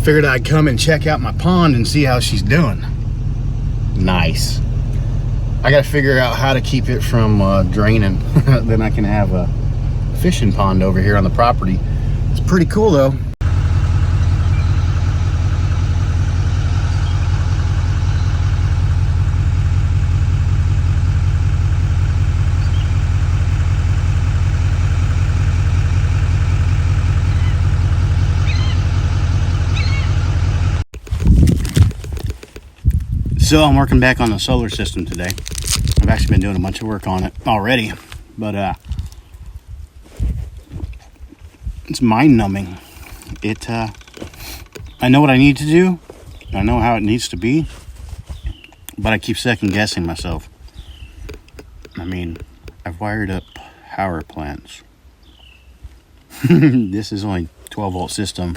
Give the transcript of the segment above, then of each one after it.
Figured I'd come and check out my pond and see how she's doing. Nice. I gotta figure out how to keep it from draining. Then I can have a fishing pond over here on the property. It's pretty cool though. So I'm working back on the solar system today. I've actually been doing a bunch of work on it already, but it's mind-numbing. I know what I need to do. I know how it needs to be, but I keep second-guessing myself. I mean, I've wired up power plants. This is only 12-volt system.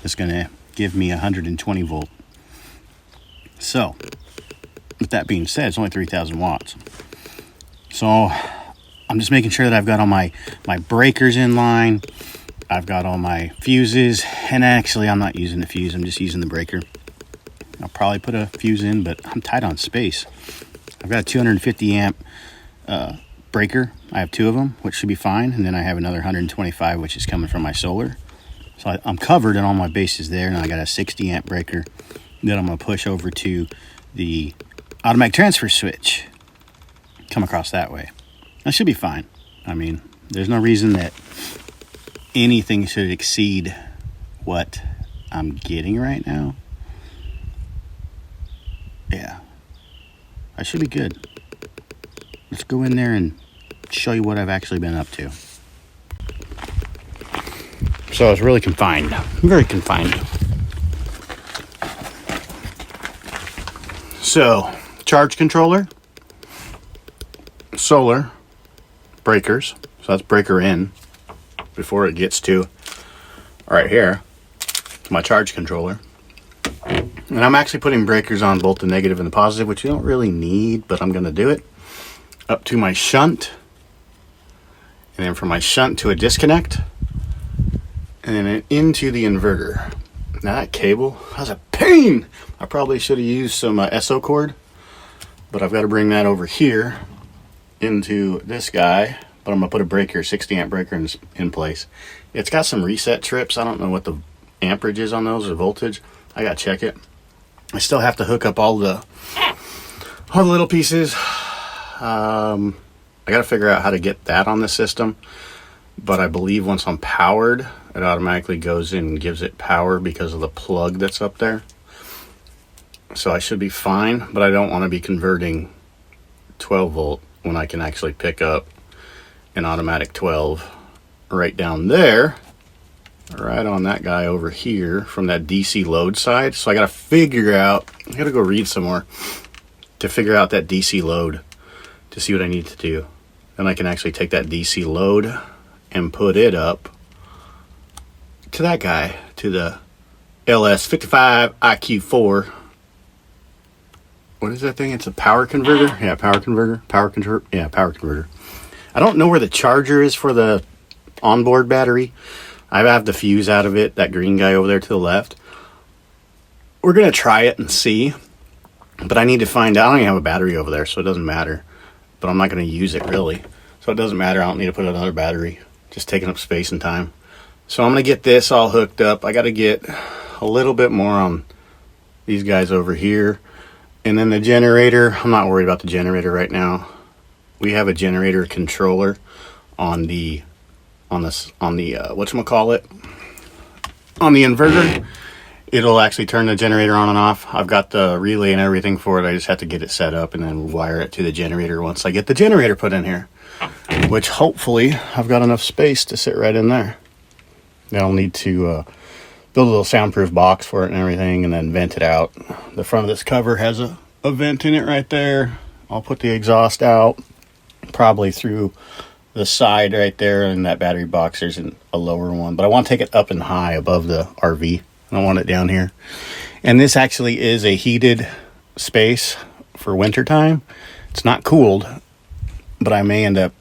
It's going to give me 120 volt. So, with that being said, it's only 3,000 watts. So, I'm just making sure that I've got all my breakers in line. I've got all my fuses. And actually, I'm not using the fuse. I'm just using the breaker. I'll probably put a fuse in, but I'm tight on space. I've got a 250 amp breaker. I have 2 of them, which should be fine. And then I have another 125, which is coming from my solar. So, I'm covered in all my bases there. And I got a 60 amp breaker that I'm going to push over to the automatic transfer switch. Come across that way. That should be fine. I mean, there's no reason that anything should exceed what I'm getting right now. Yeah. I should be good. Let's go in there and show you what I've actually been up to. So it's really confined. Very confined. So, charge controller, solar, breakers. So that's breaker in before it gets to right here, my charge controller. And I'm actually putting breakers on both the negative and the positive, which you don't really need, but I'm going to do it. Up to my shunt, and then from my shunt to a disconnect, and then into the inverter. Now that cable, that was a pain. I probably should have used some SO cord, but I've got to bring that over here into this guy. But I'm going to put a breaker, 60 amp breaker in place. It's got some reset trips. I don't know what the amperage is on those or voltage. I got to check it. I still have to hook up all the little pieces. I got to figure out how to get that on the system. But I believe once I'm powered, it automatically goes in and gives it power because of the plug that's up there. So I should be fine, but I don't want to be converting 12 volt when I can actually pick up an automatic 12 right down there, right on that guy over here from that DC load side. So I got to figure out, I got to go read some more to figure out that DC load to see what I need to do. Then I can actually take that DC load and put it up to that guy, to the LS55 IQ4. What is that thing? It's a power converter? Yeah, power converter. Power converter. I don't know where the charger is for the onboard battery. I have the fuse out of it, that green guy over there to the left. We're going to try it and see. But I need to find out. I don't even have a battery over there, so it doesn't matter. But I'm not going to use it, really. So it doesn't matter. I don't need to put another battery. Just taking up space and time. So I'm going to get this all hooked up. I got to get a little bit more on these guys over here. And then the generator, I'm not worried about the generator right now. We have a generator controller on the whatchamacallit, on the inverter. It'll actually turn the generator on and off. I've got the relay and everything for it. I just have to get it set up and then wire it to the generator once I get the generator put in here. Which hopefully I've got enough space to sit right in there. Then I'll need to build a little soundproof box for it and everything, and then vent it out. The front of this cover has a vent in it right there. I'll put the exhaust out, probably through the side right there, and that battery box, there's a lower one. But I want to take it up and high above the RV. I don't want it down here. And this actually is a heated space for winter time. It's not cooled, but I may end up,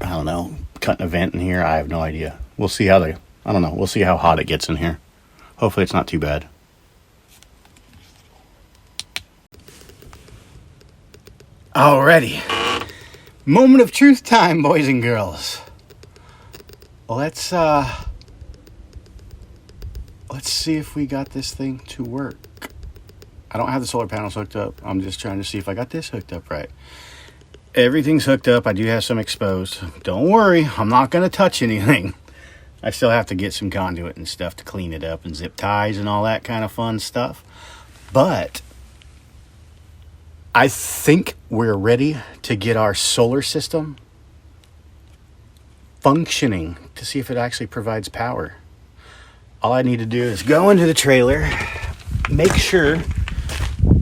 I don't know, cutting a vent in here. I have no idea. We'll see how we'll see how hot it gets in here. Hopefully it's not too bad. Alrighty. Moment of truth time, boys and girls. Let's see if we got this thing to work. I don't have the solar panels hooked up. I'm just trying to see if I got this hooked up right. Everything's hooked up. I do have some exposed. Don't worry, I'm not going to touch anything. I still have to get some conduit and stuff to clean it up and zip ties and all that kind of fun stuff. But I think we're ready to get our solar system functioning to see if it actually provides power. All I need to do is go into the trailer, make sure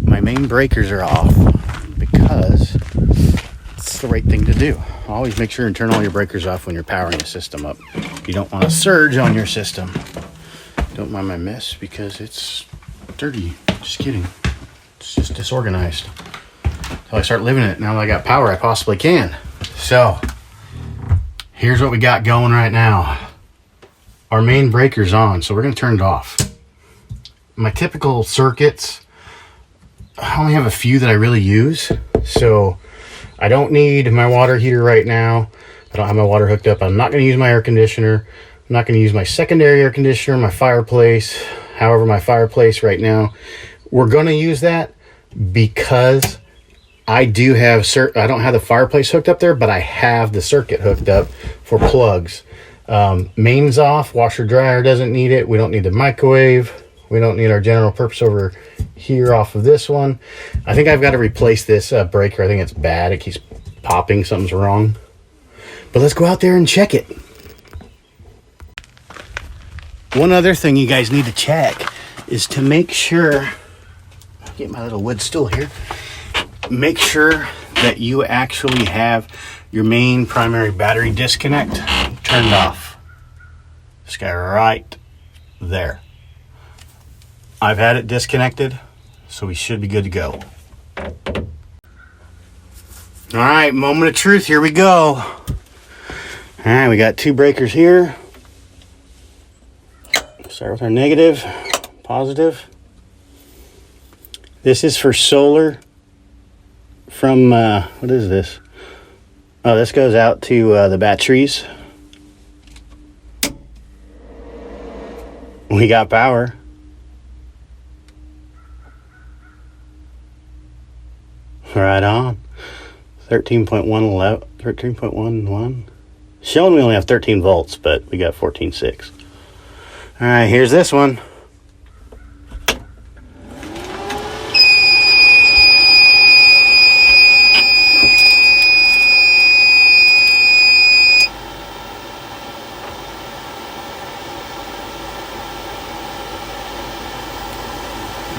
my main breakers are off, because it's the right thing to do. Always make sure and turn all your breakers off when you're powering the system up. You don't want a surge on your system. Don't mind my mess because it's dirty. Just kidding. It's just disorganized. Until I start living it. Now that I got power, I possibly can. So, here's what we got going right now. Our main breaker's on, so we're going to turn it off. My typical circuits, I only have a few that I really use. So, I don't need my water heater right now. I don't have my water hooked up. I'm not going to use my air conditioner. I'm not going to use my secondary air conditioner, my fireplace. However, my fireplace right now, we're going to use that because I do have, I don't have the fireplace hooked up there, but I have the circuit hooked up for plugs. Mains off, washer dryer doesn't need it. We don't need the microwave. We don't need our general purpose over here off of this one. I think I've got to replace this breaker. I think it's bad. It keeps popping. Something's wrong. But let's go out there and check it. One other thing you guys need to check is to make sure, I'll get my little wood stool here. Make sure that you actually have your main primary battery disconnect turned off. This guy right there. I've had it disconnected, so we should be good to go. All right, moment of truth, here we go. All right, we got two breakers here. Start with our negative, positive. This is for solar from, what is this? Oh, this goes out to the batteries. We got power. Right on. 13.11. Showing we only have 13 volts, but we got 14.6. All right, here's this one.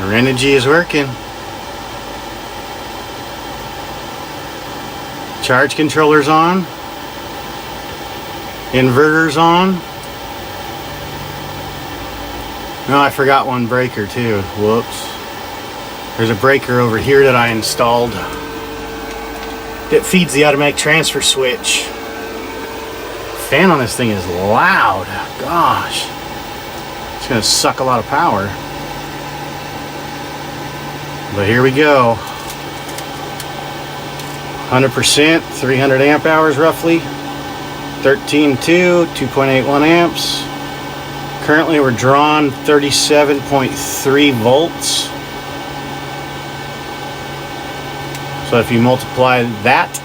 Renogy is working. Charge controller's on. Inverter's on. No, I forgot one breaker too. Whoops. There's a breaker over here that I installed that feeds the automatic transfer switch. Fan on this thing is loud. Gosh. It's going to suck a lot of power. But here we go. 100%, 300 amp hours roughly. 13.2, 2.81 amps. Currently we're drawn 37.3 volts. So if you multiply that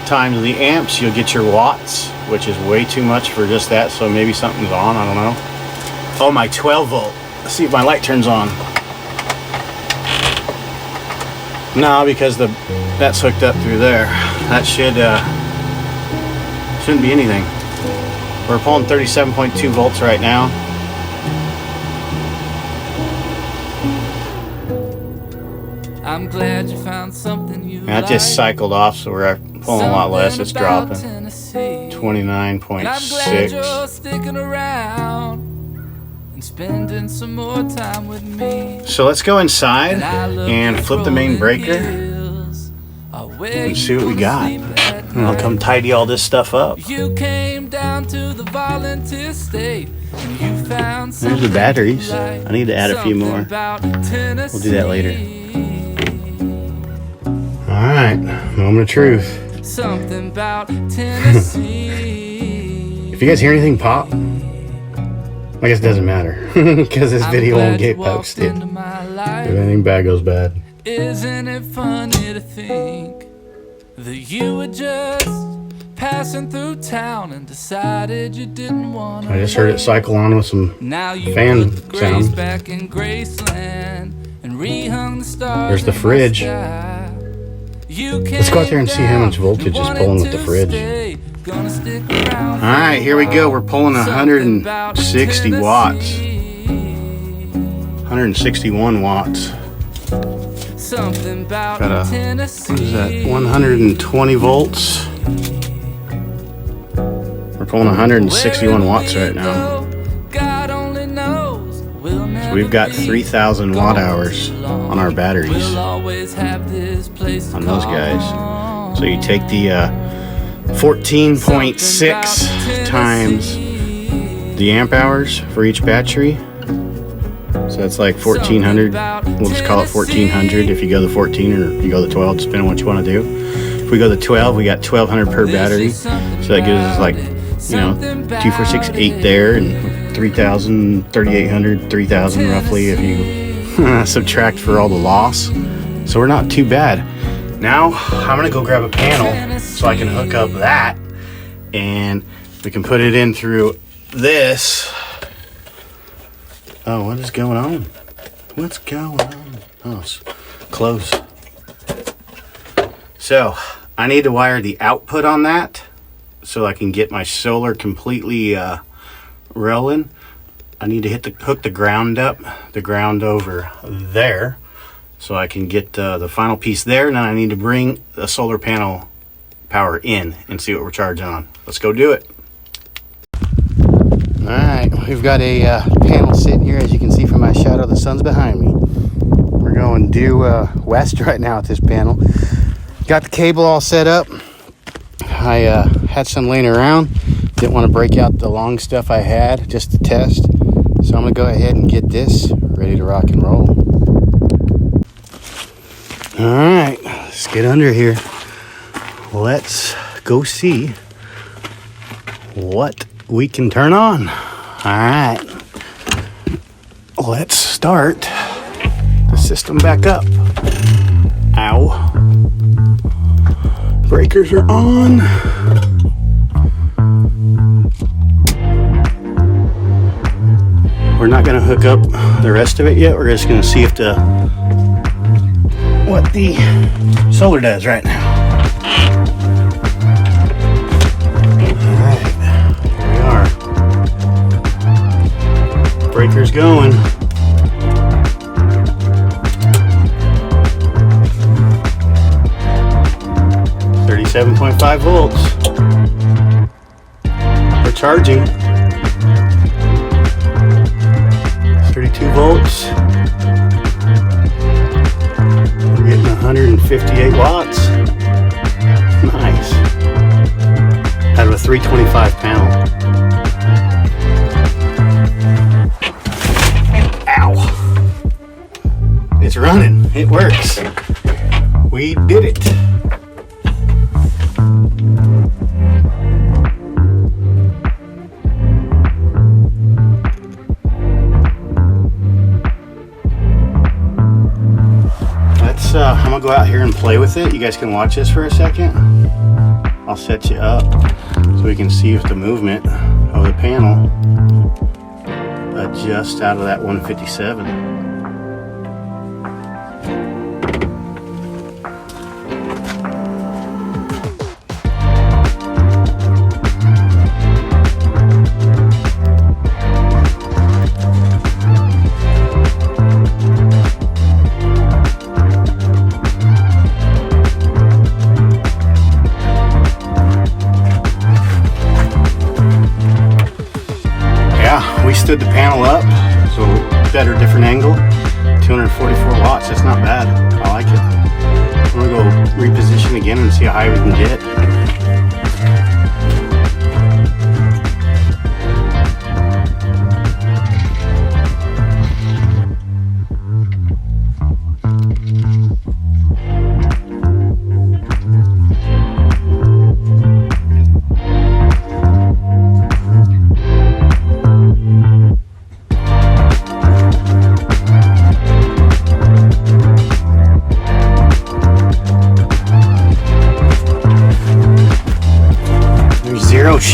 times the amps, you'll get your watts, which is way too much for just that. So maybe something's on, I don't know. Oh, my 12 volt. Let's see if my light turns on. No, because that's hooked up through there. That shouldn't be anything. We're pulling 37.2 volts right now. I'm glad you found something you That just cycled off, so we're pulling a lot less. It's dropping. 29.6. Sticking around and spending some more time with me. So let's go inside and flip the main breaker and see what we got. And I'll come tidy all this stuff up. You came down to the volunteer state. And you found There's the batteries. I need to add a few more. We'll do that later. Alright, moment of truth. Something about Tennessee. If you guys hear anything pop, I guess it doesn't matter. Because this video won't get posted. If anything bad goes bad. Isn't it funny to think that you were just passing through town and decided you didn't want to. I just heard it cycle on with some fan sound. Back in Graceland and rehung the stars. There's the fridge. Let's go out there and see how much voltage is pulling with the fridge. Alright, here we go. We're pulling 160 watts. 161 watts. Got a, what is that, 120 volts. We're pulling 161 watts right now. So we've got 3,000 watt hours on our batteries on those guys. So you take the 14.6 times the amp hours for each battery. So that's like 1,400. We'll just call it 1,400 if you go the 14 or if you go the 12, depending on what you want to do. If we go the 12, we got 1,200 per battery. So that gives us like, you know, 2, 4, 6, 8 there, and 3,000, 3,800, 3,000 roughly if you subtract for all the loss. So we're not too bad. Now I'm gonna go grab a panel so I can hook up that, and we can put it in through this. Oh, what is going on? What's going on? Oh, it's close. So I need to wire the output on that so I can get my solar completely rolling. I need to hook the ground up, the ground over there, so I can get the final piece there. And then I need to bring the solar panel power in and see what we're charging on. Let's go do it. Alright, we've got a panel sitting here. As you can see from my shadow, the sun's behind me. We're going due west right now with this panel. Got the cable all set up. I had some laying around. Didn't want to break out the long stuff I had just to test. So I'm going to go ahead and get this ready to rock and roll. Alright, let's get under here. Let's go see what we can turn on. Alright, let's start the system back up. Ow. Breakers are on. We're not going to hook up the rest of it yet. We're just going to see if what the solar does right now. Alright, here we are. Breaker's going. .5 volts. We're charging. 32 volts. We're getting 158 watts. Nice. Out of a 325 panel. Ow. It's running. It works. We did it. I'm gonna go out here and play with it. You guys can watch this for a second. I'll set you up so we can see if the movement of the panel adjusts out of that 157. Stood the panel up, so better, different angle. 244 watts, that's not bad. I like it. I'm gonna go reposition again and see how high we can get.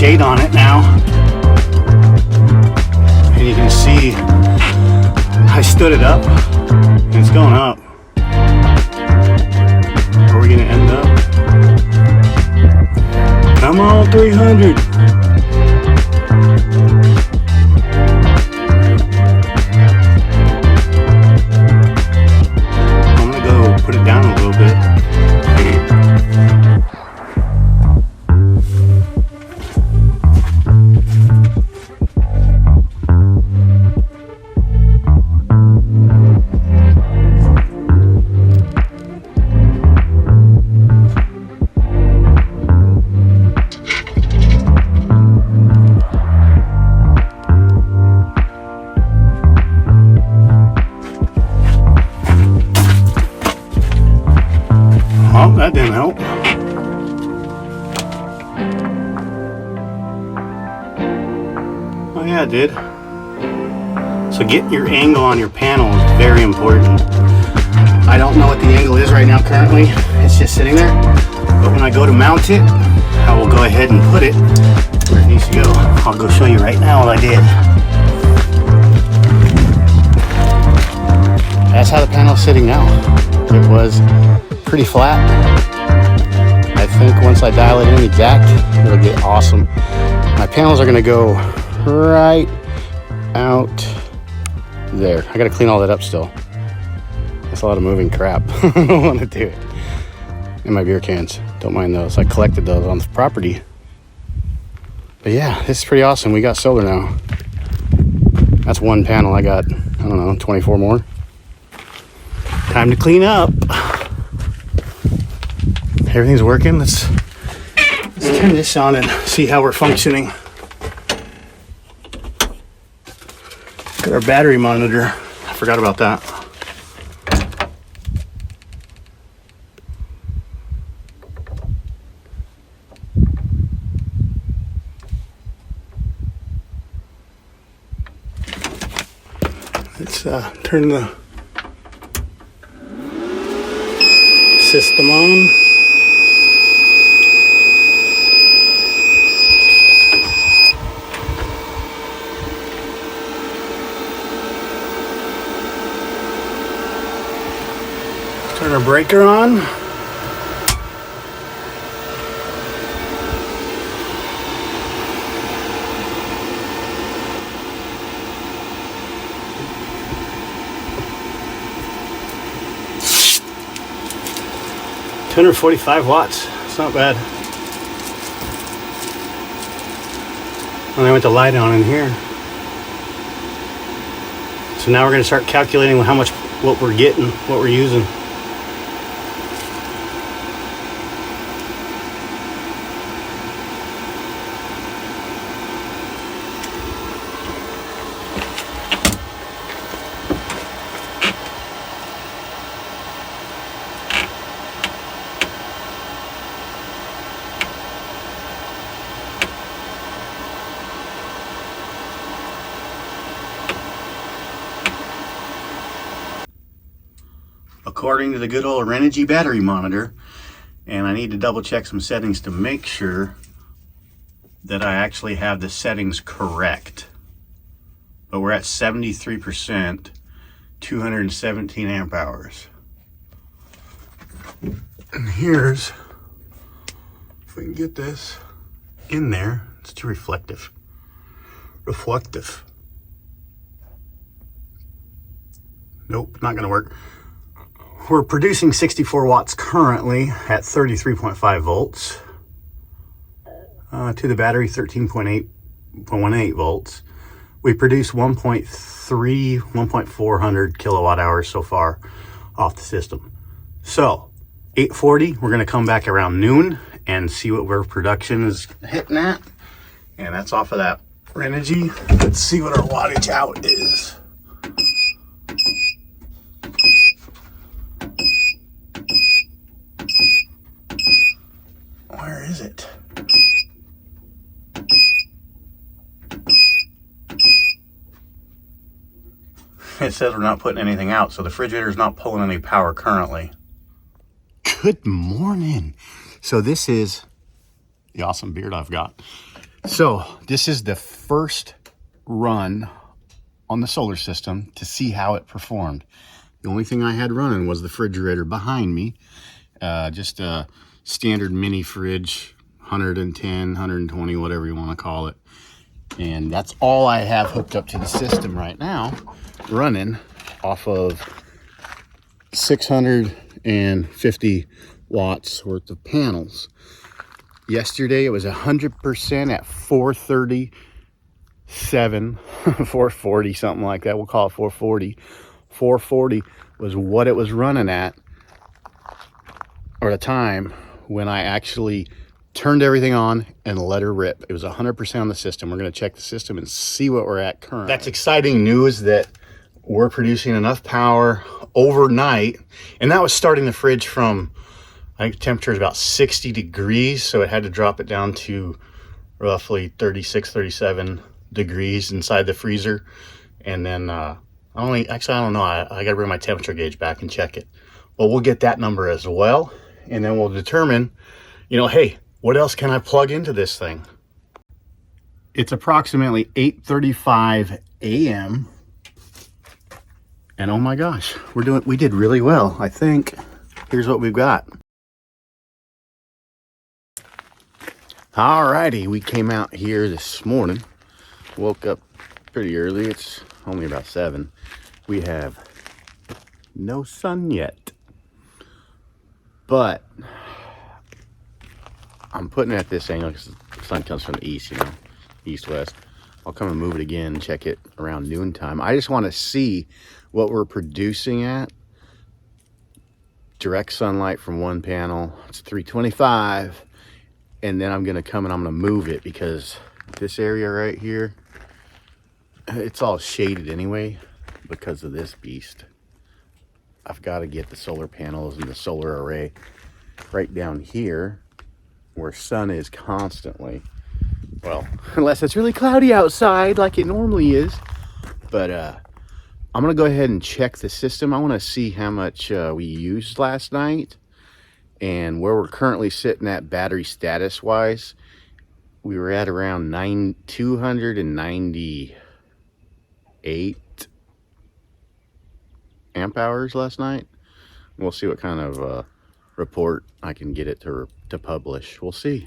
shade on it now. And you can see I stood it up and it's going up. Where are we gonna end up? Come on, 300. I'm gonna go put it down a little bit. Oh, that didn't help. Oh yeah, it did. So getting your angle on your panel is very important. I don't know what the angle is right now currently. It's just sitting there. But when I go to mount it, I will go ahead and put it where it needs to go. I'll go show you right now what I did. That's how the panel's sitting now. It was pretty flat. I think once I dial it in exact, it'll get awesome. My panels are gonna go right out there. I gotta clean all that up still. That's a lot of moving crap. I don't wanna do it. And my beer cans, don't mind those. I collected those on the property. But yeah, this is pretty awesome. We got solar now. That's one panel. I got, I don't know, 24 more. Time to clean up. Everything's working. Let's turn this on and see how we're functioning. Look at our battery monitor. I forgot about that. Let's turn the system on. Turn our breaker on. $245 watts. It's not bad. And I went to light on in here. So now we're going to start calculating how much, what we're getting, what we're using. According to the good old Renogy battery monitor, and I need to double check some settings to make sure that I actually have the settings correct. But we're at 73%, 217 amp hours. And here's, if we can get this in there, it's too reflective. Nope, not gonna work. We're producing 64 watts currently at 33.5 volts. To the battery, 13.18 volts. We produce 1.400 kilowatt hours so far off the system. So 8:40, we're gonna come back around noon and see what our production is hitting at. And that's off of that Renogy. Let's see what our wattage out is. Where is it? It says we're not putting anything out, so the refrigerator's not pulling any power currently. Good morning. So this is the awesome beard I've got. So this is the first run on the solar system to see how it performed. The only thing I had running was the refrigerator behind me. Just a standard mini fridge, 110, 120, whatever you want to call it. And that's all I have hooked up to the system right now, running off of 650 watts worth of panels. Yesterday it was 100% at 437, 440, something like that. We'll call it 440. 440 was what it was running at, or the time when I actually turned everything on and let her rip. It was 100% on the system. We're going to check the system and see what we're at currently. That's exciting news that we're producing enough power overnight. And that was starting the fridge from, I think temperature is about 60 degrees. So it had to drop it down to roughly 36, 37 degrees inside the freezer. And then I don't know. I got to bring my temperature gauge back and check it. But we'll get that number as well. And then we'll determine, hey, what else can I plug into this thing? It's approximately 8:35 a.m. And oh my gosh, we did really well, I think. Here's what we've got. Alrighty, we came out here this morning. Woke up pretty early. It's only about 7. We have no sun yet. But I'm putting it at this angle because the sun comes from the east, east-west. I'll come and move it again and check it around noontime. I just want to see what we're producing at. Direct sunlight from one panel, it's 325. And then I'm going to come and I'm going to move it because this area right here, it's all shaded anyway because of this beast. I've got to get the solar panels and the solar array right down here where sun is constantly. Well, unless it's really cloudy outside like it normally is. But I'm going to go ahead and check the system. I want to see how much we used last night and where we're currently sitting at battery status wise. We were at around 298 amp hours last night. We'll see what kind of report I can get it to publish. We'll see.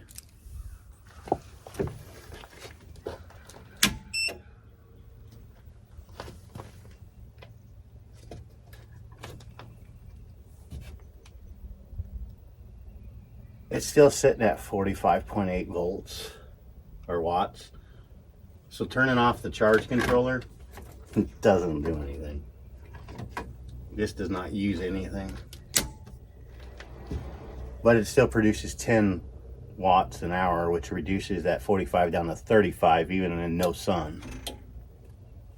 It's still sitting at 45.8 volts or watts. So turning off the charge controller doesn't do anything. This does not use anything. But it still produces 10 watts an hour, which reduces that 45 down to 35 even in no sun.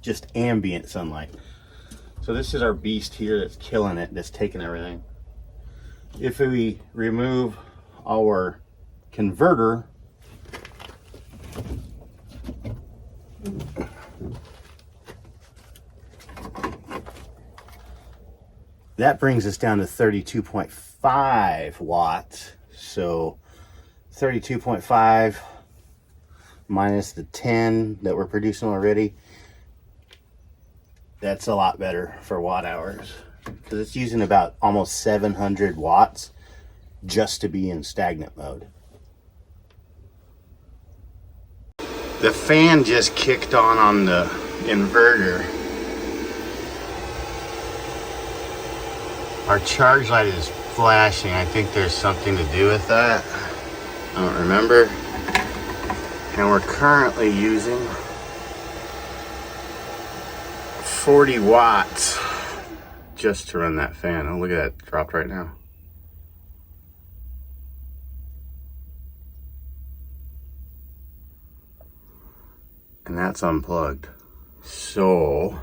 Just ambient sunlight. So this is our beast here that's killing it, that's taking everything. If we remove our converter, that brings us down to 32.5 watts. So 32.5 minus the 10 that we're producing already, that's a lot better for watt hours because it's using about almost 700 watts just to be in stagnant mode. The fan just kicked on the inverter. Our charge light is flashing. I think there's something to do with that. I don't remember. And we're currently using 40 watts just to run that fan. Oh, look at that, dropped right now. And that's unplugged. So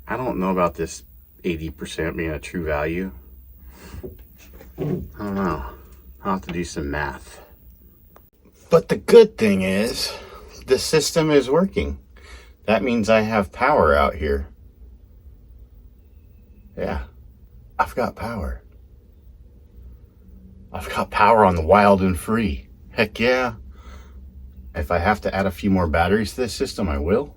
I don't know about this 80% being a true value. I don't know. I'll have to do some math. But the good thing is the system is working. That means I have power out here. Yeah. I've got power. I've got power on the wild and free. Heck yeah. If I have to add a few more batteries to this system, I will.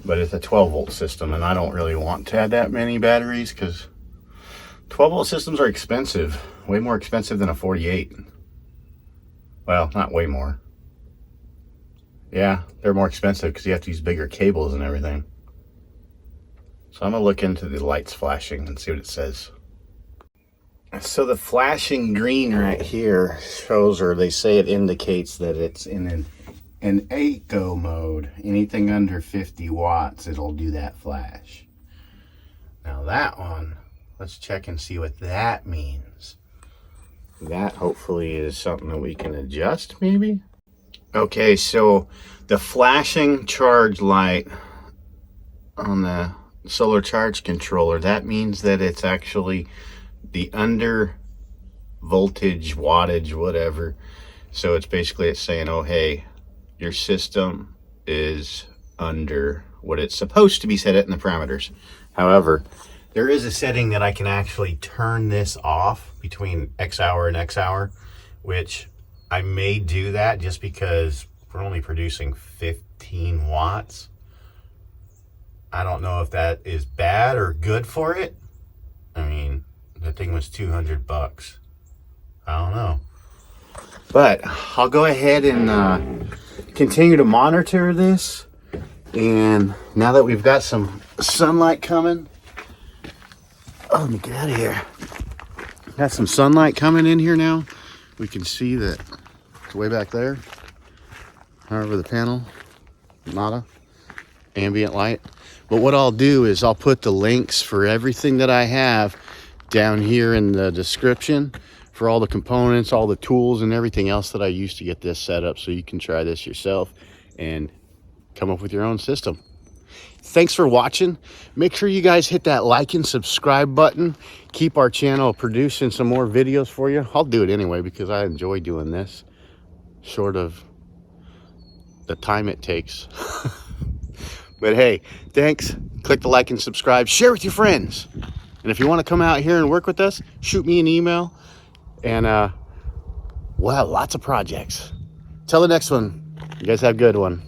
But it's a 12-volt system, and I don't really want to add that many batteries because 12-volt systems are expensive. Way more expensive than a 48. Well, not way more. Yeah, they're more expensive because you have to use bigger cables and everything. So I'm going to look into the lights flashing and see what it says. So the flashing green right here shows, or they say it indicates that it's in an eco mode. Anything under 50 watts, it'll do that flash. Now that one, let's check and see what that means. That hopefully is something that we can adjust maybe. Okay, so the flashing charge light on the solar charge controller, that means that it's actually the under voltage, wattage, whatever. So it's basically it's saying, oh hey, your system is under what it's supposed to be set at in the parameters. However, there is a setting that I can actually turn this off between X hour and X hour, which I may do that just because we're only producing 15 watts. I don't know if that is bad or good for it. I mean, the thing was $200. I don't know. But I'll go ahead and continue to monitor this. And now that we've got some sunlight coming, oh, let me get out of here. Got some sunlight coming in here now. We can see that it's way back there. However, the panel, nada, ambient light. But what I'll do is I'll put the links for everything that I have down here in the description for all the components, all the tools and everything else that I use to get this set up, so you can try this yourself and come up with your own system. Thanks for watching. Make sure you guys hit that like and subscribe button. Keep our channel producing some more videos for you. I'll do it anyway because I enjoy doing this, short of the time it takes. But hey, thanks. Click the like and subscribe. Share with your friends. And if you want to come out here and work with us, shoot me an email. And we'll have lots of projects. Till the next one. You guys have a good one.